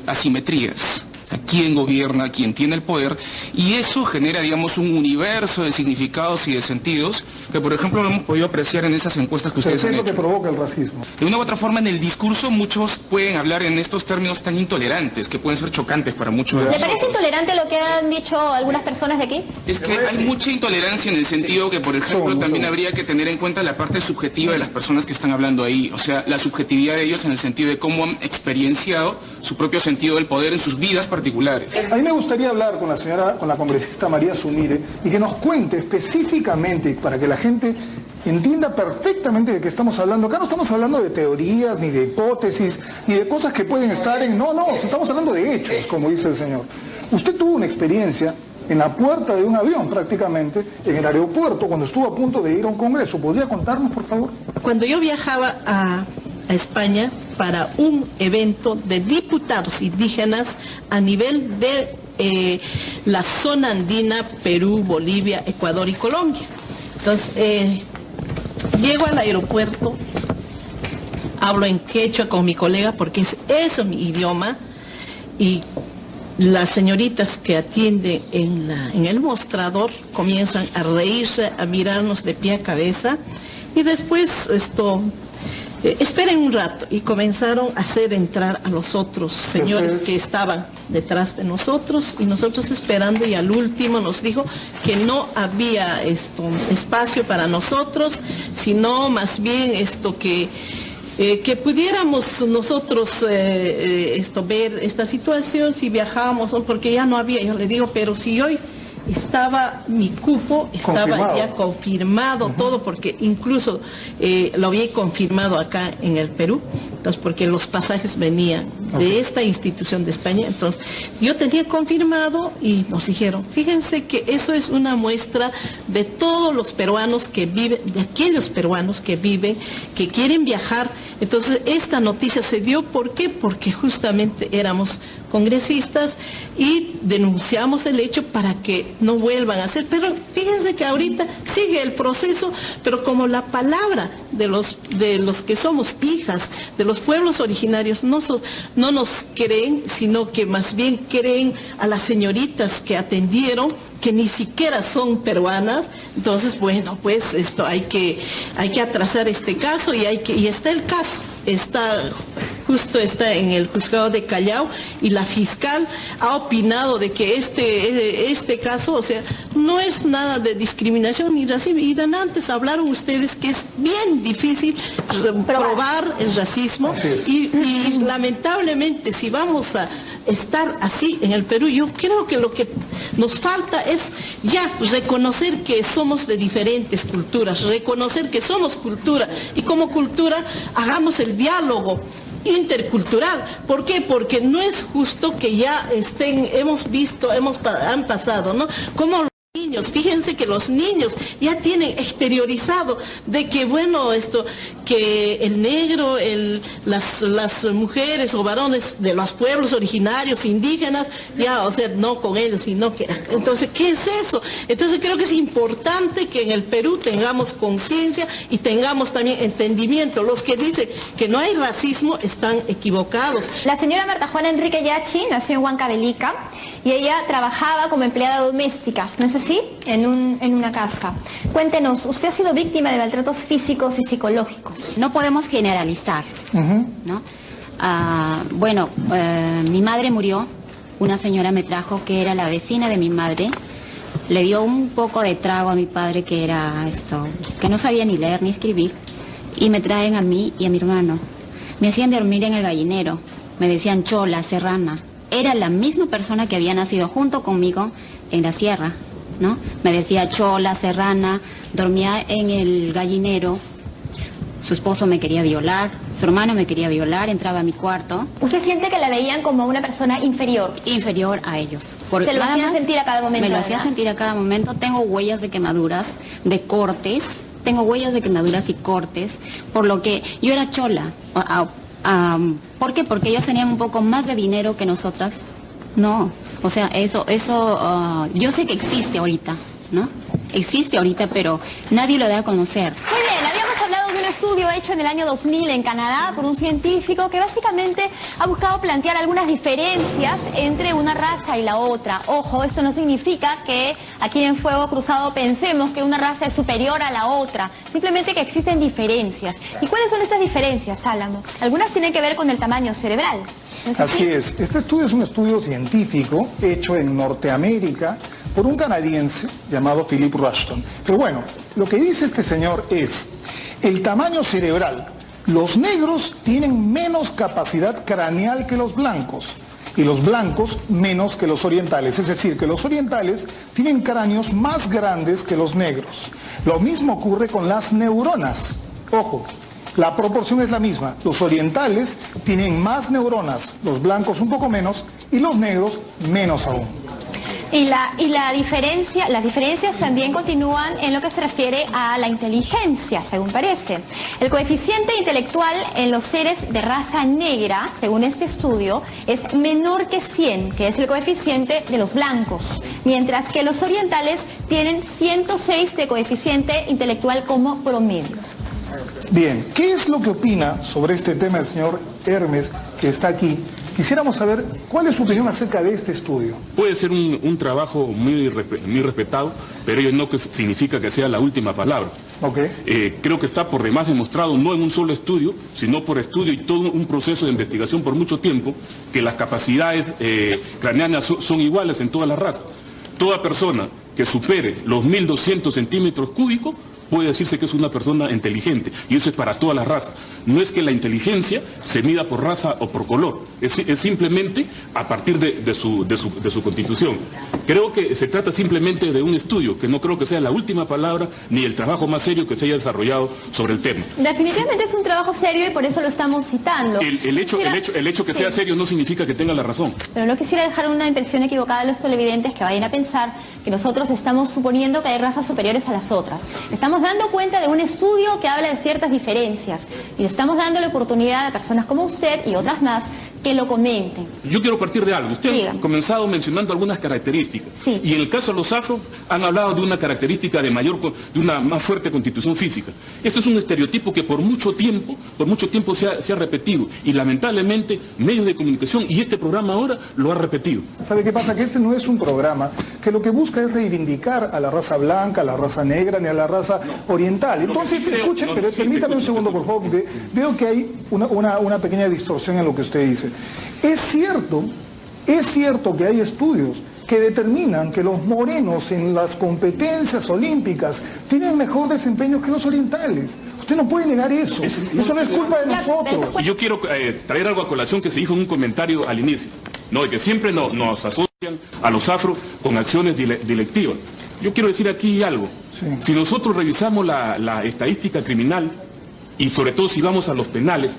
asimetrías. Quién gobierna, quién tiene el poder, y eso genera, digamos, un universo de significados y de sentidos que, por ejemplo, lo hemos podido apreciar en esas encuestas que ustedes han hecho. ¿Qué es lo que provoca el racismo? De una u otra forma, en el discurso muchos pueden hablar en estos términos tan intolerantes, que pueden ser chocantes para muchos de nosotros. ¿Le parece intolerante lo que han dicho algunas personas de aquí? Es que hay mucha intolerancia en el sentido que, por ejemplo, también habría que tener en cuenta la parte subjetiva de las personas que están hablando ahí, o sea, la subjetividad de ellos en el sentido de cómo han experienciado su propio sentido del poder en sus vidas particulares. A mí me gustaría hablar con la congresista María Zumire y que nos cuente específicamente, para que la gente entienda perfectamente de qué estamos hablando. Acá no estamos hablando de teorías, ni de hipótesis, ni de cosas que pueden estar en... No, estamos hablando de hechos, como dice el señor. Usted tuvo una experiencia en la puerta de un avión prácticamente, en el aeropuerto, cuando estuvo a punto de ir a un congreso. ¿Podría contarnos, por favor? Cuando yo viajaba a España para un evento de diputados indígenas a nivel de la zona andina, Perú, Bolivia, Ecuador y Colombia. Entonces, llego al aeropuerto, hablo en quechua con mi colega porque eso es mi idioma, y las señoritas que atienden en el mostrador comienzan a reírse, a mirarnos de pie a cabeza, y después esperen un rato, y comenzaron a hacer entrar a los otros señores que estaban detrás de nosotros, y nosotros esperando, y al último nos dijo que no había espacio para nosotros, sino más bien que pudiéramos nosotros ver esta situación si viajábamos, porque ya no había. Yo le digo, pero si hoy estaba mi cupo, estaba ya confirmado todo, porque incluso lo había confirmado acá en el Perú, entonces porque los pasajes venían de esta institución de España, entonces yo tenía confirmado y nos dijeron, fíjense que eso es una muestra de todos los peruanos que viven, de aquellos peruanos que viven, que quieren viajar. Entonces esta noticia se dio, ¿por qué? Porque justamente éramos congresistas y denunciamos el hecho para que no vuelvan a hacer, pero fíjense que ahorita sigue el proceso, pero como la palabra de los que somos hijas de los pueblos originarios no nos creen, sino que más bien creen a las señoritas que atendieron, que ni siquiera son peruanas. Entonces, bueno, pues esto hay que atrasar este caso y está el caso, está en el juzgado de Callao y la fiscal ha opinado de que este caso, o sea, no es nada de discriminación ni racismo. Y antes hablaron ustedes que es bien difícil probar el racismo y lamentablemente si vamos a estar así en el Perú, yo creo que lo que nos falta es ya reconocer que somos de diferentes culturas, reconocer que somos cultura y como cultura hagamos el diálogo intercultural. ¿Por qué? Porque no es justo que ya han pasado, ¿no? Como niños, fíjense que los niños ya tienen exteriorizado de que bueno, que el negro, las mujeres o varones de los pueblos originarios, indígenas, ya, o sea, no con ellos, sino que, entonces, ¿qué es eso? Entonces creo que es importante que en el Perú tengamos conciencia y tengamos también entendimiento. Los que dicen que no hay racismo están equivocados. La señora Marta Juana Enrique Yachi nació en Huancavelica y ella trabajaba como empleada doméstica, ¿no es así? En una casa. Cuéntenos, usted ha sido víctima de maltratos físicos y psicológicos. No podemos generalizar, ¿no? Mi madre murió, una señora me trajo que era la vecina de mi madre, le dio un poco de trago a mi padre que era que no sabía ni leer ni escribir, y me traen a mí y a mi hermano. Me hacían dormir en el gallinero, me decían chola, serrana. Era la misma persona que había nacido junto conmigo en la sierra, ¿no? Me decía chola, serrana, dormía en el gallinero. Su esposo me quería violar, su hermano me quería violar, entraba a mi cuarto. ¿Usted siente que la veían como una persona inferior? Inferior a ellos. ¿Se lo hacían sentir a cada momento? Me lo hacía sentir a cada momento. Tengo huellas de quemaduras, de cortes. Tengo huellas de quemaduras y cortes, por lo que yo era chola. ¿Por qué? Porque ellos tenían un poco más de dinero que nosotras. No, o sea, eso yo sé que existe ahorita, ¿no? Existe ahorita, pero nadie lo da a conocer. Muy bien, habíamos hablado de un estudio hecho en el año 2000 en Canadá por un científico que básicamente ha buscado plantear algunas diferencias entre una raza y la otra. Ojo, esto no significa que aquí en Fuego Cruzado pensemos que una raza es superior a la otra, simplemente que existen diferencias. ¿Y cuáles son estas diferencias, Álamo? Algunas tienen que ver con el tamaño cerebral. ¿No es así? Así es. Este estudio es un estudio científico hecho en Norteamérica por un canadiense llamado Philip Rushton. Pero bueno, lo que dice este señor es el tamaño cerebral. Los negros tienen menos capacidad craneal que los blancos y los blancos menos que los orientales. Es decir, que los orientales tienen cráneos más grandes que los negros. Lo mismo ocurre con las neuronas. Ojo. La proporción es la misma. Los orientales tienen más neuronas, los blancos un poco menos y los negros menos aún. Y las diferencias también continúan en lo que se refiere a la inteligencia, según parece. El coeficiente intelectual en los seres de raza negra, según este estudio, es menor que 100, que es el coeficiente de los blancos, mientras que los orientales tienen 106 de coeficiente intelectual como promedio. Bien, ¿qué es lo que opina sobre este tema el señor Hermes, que está aquí? Quisiéramos saber cuál es su opinión acerca de este estudio. Puede ser un trabajo muy respetado, pero ello no significa que sea la última palabra. Creo que está por demás demostrado, no en un solo estudio, sino por estudio y todo un proceso de investigación por mucho tiempo, que las capacidades craneanas son iguales en todas las razas. Toda persona que supere los 1200 centímetros cúbicos puede decirse que es una persona inteligente, y eso es para todas las razas. No es que la inteligencia se mida por raza o por color, es simplemente a partir de su constitución. Creo que se trata simplemente de un estudio, que no creo que sea la última palabra ni el trabajo más serio que se haya desarrollado sobre el tema. Definitivamente es un trabajo serio y por eso lo estamos citando. El hecho que sea serio no significa que tenga la razón. Pero no quisiera dejar una impresión equivocada a los televidentes que vayan a pensar que nosotros estamos suponiendo que hay razas superiores a las otras. Estamos dando cuenta de un estudio que habla de ciertas diferencias y le estamos dando la oportunidad a personas como usted y otras más que lo comenten. Yo quiero partir de algo. Usted ha comenzado mencionando algunas características. Sí. Y en el caso de los afro, han hablado de una característica de una más fuerte constitución física. Este es un estereotipo que por mucho tiempo se ha repetido. Y lamentablemente, medios de comunicación y este programa ahora lo ha repetido. ¿Sabe qué pasa? Que este no es un programa que lo que busca es reivindicar a la raza blanca, a la raza negra, ni a la raza oriental. Entonces, escuchen, pero permítame un segundo, por favor, porque veo que hay una pequeña distorsión en lo que usted dice. Es cierto que hay estudios que determinan que los morenos en las competencias olímpicas tienen mejor desempeño que los orientales. Usted no puede negar eso. Eso no es culpa de nosotros. Y yo quiero traer algo a colación que se dijo en un comentario al inicio, ¿no? De que siempre nos asocian a los afro con acciones delictivas. Yo quiero decir aquí algo. Sí. Si nosotros revisamos la estadística criminal, y sobre todo si vamos a los penales,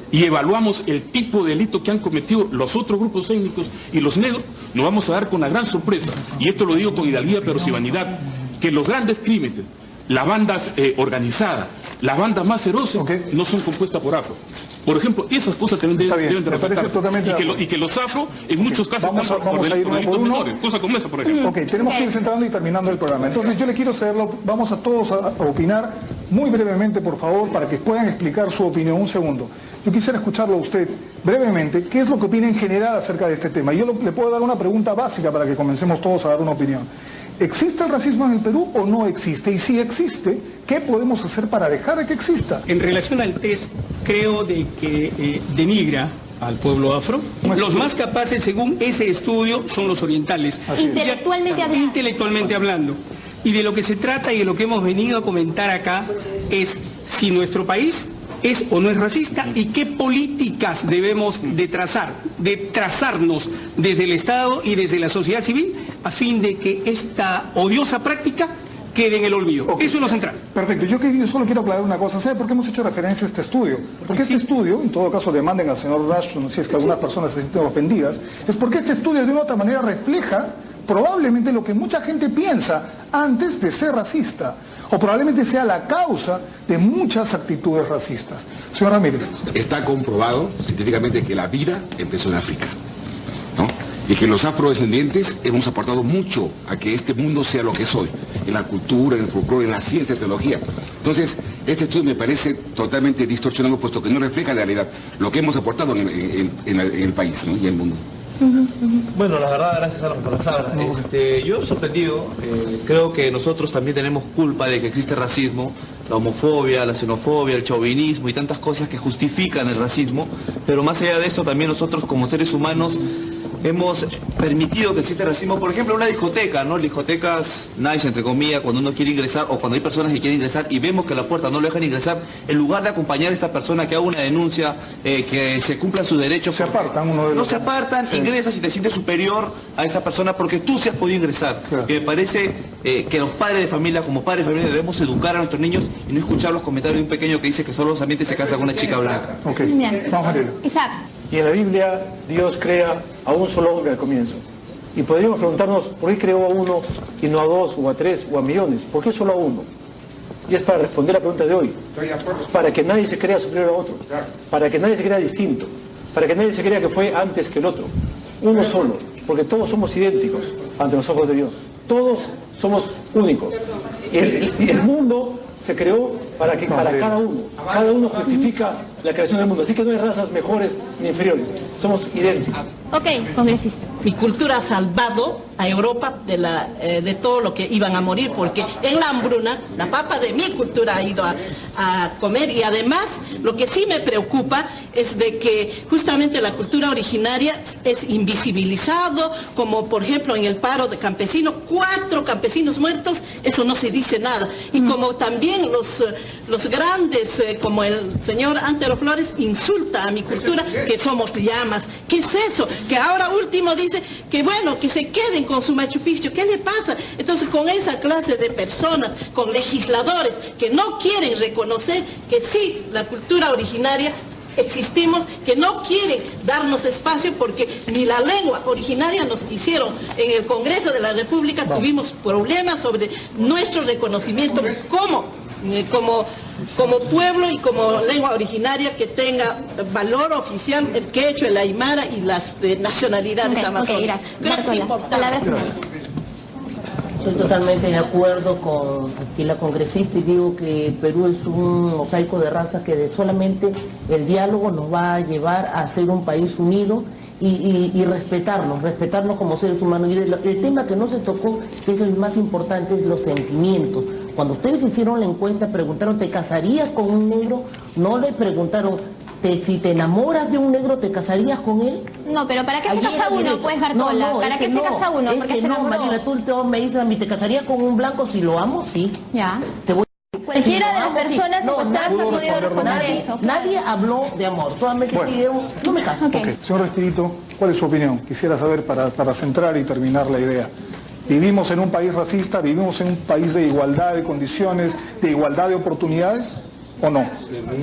y evaluamos el tipo de delito que han cometido los otros grupos étnicos y los negros, nos vamos a dar con la gran sorpresa, y esto lo digo con hidalguía pero sin vanidad, que los grandes crímenes, las bandas organizadas, las bandas más feroces, no son compuestas por afro. Por ejemplo, esas cosas también deben de resaltar. Y que los afro, en muchos casos, vamos a ir uno por uno. Menores, cosas como esa, por ejemplo. Ok, tenemos que ir centrando y terminando el programa. Entonces yo le quiero cederlo, vamos a todos a opinar muy brevemente, por favor, para que puedan explicar su opinión. Un segundo. Yo quisiera escucharlo a usted brevemente, ¿qué es lo que opina en general acerca de este tema? Yo le puedo dar una pregunta básica para que comencemos todos a dar una opinión. ¿Existe el racismo en el Perú o no existe? Y si existe, ¿qué podemos hacer para dejar de que exista? En relación al test, creo de que denigra al pueblo afro. Los más capaces, según ese estudio, son los orientales. Intelectualmente hablando. Y de lo que se trata y de lo que hemos venido a comentar acá es si nuestro país es o no es racista y qué políticas debemos de trazarnos desde el Estado y desde la sociedad civil a fin de que esta odiosa práctica quede en el olvido. Eso es lo central. Perfecto. Yo solo quiero aclarar una cosa. ¿Sabe por qué hemos hecho referencia a este estudio? Porque este estudio, en todo caso demanden al señor Rashton, si es que algunas personas se sienten ofendidas, es porque este estudio de una u otra manera refleja probablemente lo que mucha gente piensa antes de ser racista, o probablemente sea la causa de muchas actitudes racistas. Señor Ramírez. Está comprobado científicamente que la vida empezó en África, ¿no? Y que los afrodescendientes hemos aportado mucho a que este mundo sea lo que es hoy, en la cultura, en el folclore, en la ciencia, en la teología. Entonces, este estudio me parece totalmente distorsionado, puesto que no refleja la realidad, lo que hemos aportado en el país, ¿no? Y en el mundo. Bueno, la verdad, gracias a por las palabras. Yo sorprendido, creo que nosotros también tenemos culpa de que existe racismo, la homofobia, la xenofobia, el chauvinismo y tantas cosas que justifican el racismo, pero más allá de eso también nosotros como seres humanos hemos permitido que exista racismo. Por ejemplo, una discoteca, ¿no? Discotecas nice, entre comillas, cuando uno quiere ingresar o cuando hay personas que quieren ingresar y vemos que la puerta no lo dejan ingresar, en lugar de acompañar a esta persona que haga una denuncia, que se cumplan sus derechos. Se apartan uno de los... No se apartan, sí. Ingresas y te sientes superior a esa persona porque tú sí has podido ingresar. Claro. Y me parece que los padres de familia, como padres de familia, debemos educar a nuestros niños y no escuchar los comentarios de un pequeño que dice que solo solamente se casa con una chica blanca. Ok, vamos a verlo. Isaac. Y en la Biblia Dios crea a un solo hombre al comienzo. Y podríamos preguntarnos, ¿por qué creó a uno y no a dos o a tres o a millones? ¿Por qué solo a uno? Y es para responder la pregunta de hoy. Para que nadie se crea superior a otro. Para que nadie se crea distinto. Para que nadie se crea que fue antes que el otro. Uno solo. Porque todos somos idénticos ante los ojos de Dios. Todos somos únicos. Y el mundo se creó para cada uno. Cada uno justifica la creación del mundo. Así que no hay razas mejores ni inferiores. Somos idénticos. Ok, congresista. Mi cultura ha salvado a Europa de todo lo que iban a morir, porque en la hambruna la papa de mi cultura ha ido a comer. Y además lo que sí me preocupa es de que justamente la cultura originaria es invisibilizado, como por ejemplo en el paro de campesinos, 4 campesinos muertos, eso no se dice nada. Y como también los grandes, como el señor Antero Flores, insulta a mi cultura, que somos llamas. ¿Qué es eso? Que ahora último dice que bueno, que se queden con su Machu Picchu. ¿Qué le pasa? Entonces con esa clase de personas, con legisladores que no quieren reconocer que sí, la cultura originaria existimos, que no quieren darnos espacio porque ni la lengua originaria nos hicieron. En el Congreso de la República tuvimos problemas sobre nuestro reconocimiento como pueblo y como lengua originaria que tenga valor oficial, el quechua, el aymara y las de nacionalidades amazónicas. Creo que es importante. Estoy totalmente de acuerdo con aquí la congresista y digo que Perú es un mosaico de razas que solamente el diálogo nos va a llevar a ser un país unido y respetarnos como seres humanos. Y el tema que no se tocó, que es el más importante, es los sentimientos. Cuando ustedes hicieron la encuesta, preguntaron, ¿te casarías con un negro? No le preguntaron, si te enamoras de un negro, ¿te casarías con él? No, pero ¿para qué se casa uno, pues, Bartola? ¿Para qué se casa uno? Porque se enamoró. Mariela, tú me dices a mí, ¿te casarías con un blanco? Si lo amo, sí. Ya. Cualquiera de las personas encuestadas ha podido responder eso. Nadie habló de amor, solamente pidieron, no me caso. Señor Respirito, ¿cuál es su opinión? Quisiera saber para centrar y terminar la idea. ¿Vivimos en un país racista? ¿Vivimos en un país de igualdad de condiciones, de igualdad de oportunidades o no?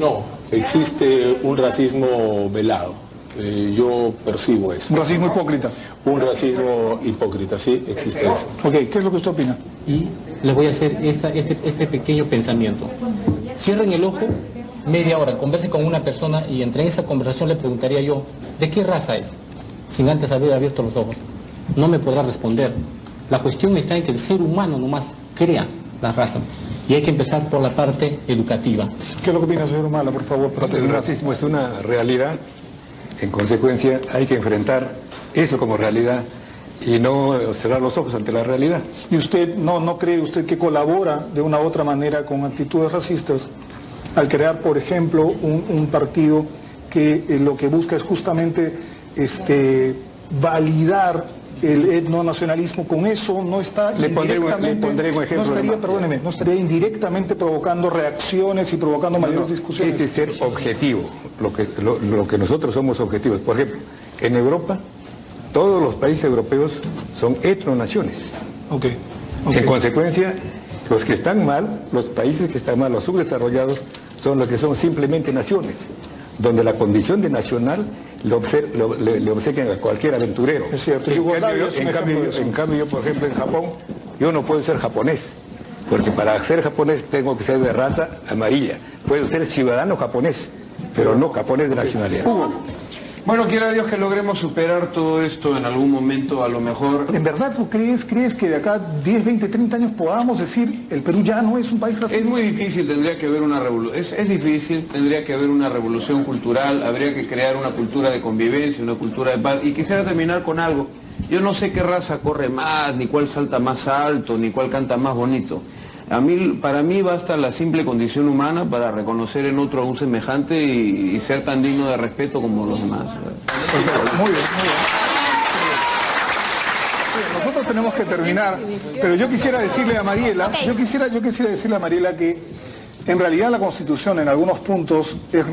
No, existe un racismo velado. Yo percibo eso. ¿Un racismo hipócrita? Un racismo hipócrita, sí, existe eso. Ok, ¿qué es lo que usted opina? Y les voy a hacer este pequeño pensamiento. Cierren el ojo media hora, converse con una persona y entre esa conversación le preguntaría yo, ¿de qué raza es? Sin antes haber abierto los ojos. No me podrá responder. La cuestión está en que el ser humano nomás crea las razas. Y hay que empezar por la parte educativa. ¿Qué es lo que opina, señor Humala, por favor? El racismo es una realidad. En consecuencia, hay que enfrentar eso como realidad y no cerrar los ojos ante la realidad. ¿Y usted no cree usted que colabora de una u otra manera con actitudes racistas al crear, por ejemplo, un partido que lo que busca es justamente validar el etnonacionalismo? Con eso no está no estaría indirectamente provocando reacciones y provocando mayores discusiones. Es ser objetivo, lo que nosotros somos objetivos. Por ejemplo, en Europa, todos los países europeos son etnonaciones. En consecuencia, los que están mal, los países que están mal, los subdesarrollados, son los que son simplemente naciones, donde la condición de nacional le obsequian a cualquier aventurero. Es cierto. En cambio, yo, por ejemplo, en Japón, yo no puedo ser japonés, porque para ser japonés tengo que ser de raza amarilla. Puedo ser ciudadano japonés, pero no japonés de nacionalidad. Bueno, quiera Dios que logremos superar todo esto en algún momento, a lo mejor. ¿En verdad tú crees que de acá 10, 20, 30 años podamos decir el Perú ya no es un país racista? Es muy difícil, tendría que haber una revolución. Es difícil, tendría que haber una revolución cultural, habría que crear una cultura de convivencia, una cultura de paz. Y quisiera terminar con algo. Yo no sé qué raza corre más, ni cuál salta más alto, ni cuál canta más bonito. Para mí basta la simple condición humana para reconocer en otro a un semejante y ser tan digno de respeto como los demás. Muy bien. Nosotros tenemos que terminar, pero yo quisiera decirle a Mariela, yo quisiera decirle a Mariela que en realidad la Constitución en algunos puntos es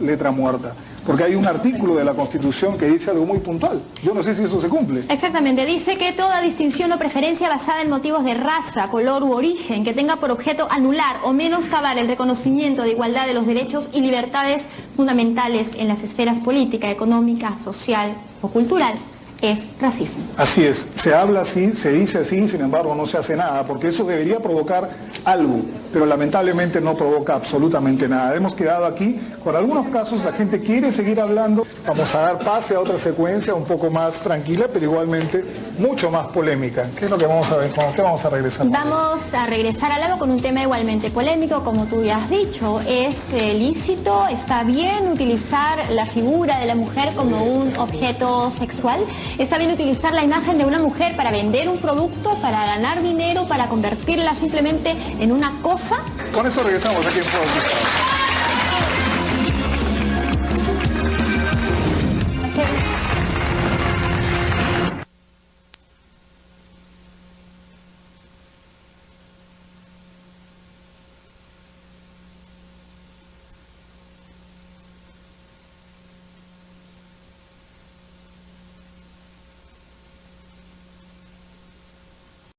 letra muerta. Porque hay un artículo de la Constitución que dice algo muy puntual. Yo no sé si eso se cumple. Exactamente. Dice que toda distinción o preferencia basada en motivos de raza, color u origen que tenga por objeto anular o menoscabar el reconocimiento de igualdad de los derechos y libertades fundamentales en las esferas política, económica, social o cultural es racismo. Así es. Se habla así, se dice así, sin embargo no se hace nada, porque eso debería provocar algo, pero lamentablemente no provoca absolutamente nada. Hemos quedado aquí con algunos casos, la gente quiere seguir hablando, vamos a dar pase a otra secuencia un poco más tranquila, pero igualmente mucho más polémica. ¿Qué es lo que vamos a ver? ¿Con qué vamos a regresar? Vamos a regresar al agua con un tema igualmente polémico, como tú ya has dicho. ¿Es lícito, está bien utilizar la figura de la mujer como un objeto sexual? ¿Está bien utilizar la imagen de una mujer para vender un producto, para ganar dinero, para convertirla simplemente en una cosa? Con eso regresamos aquí en Fuego Cruzado.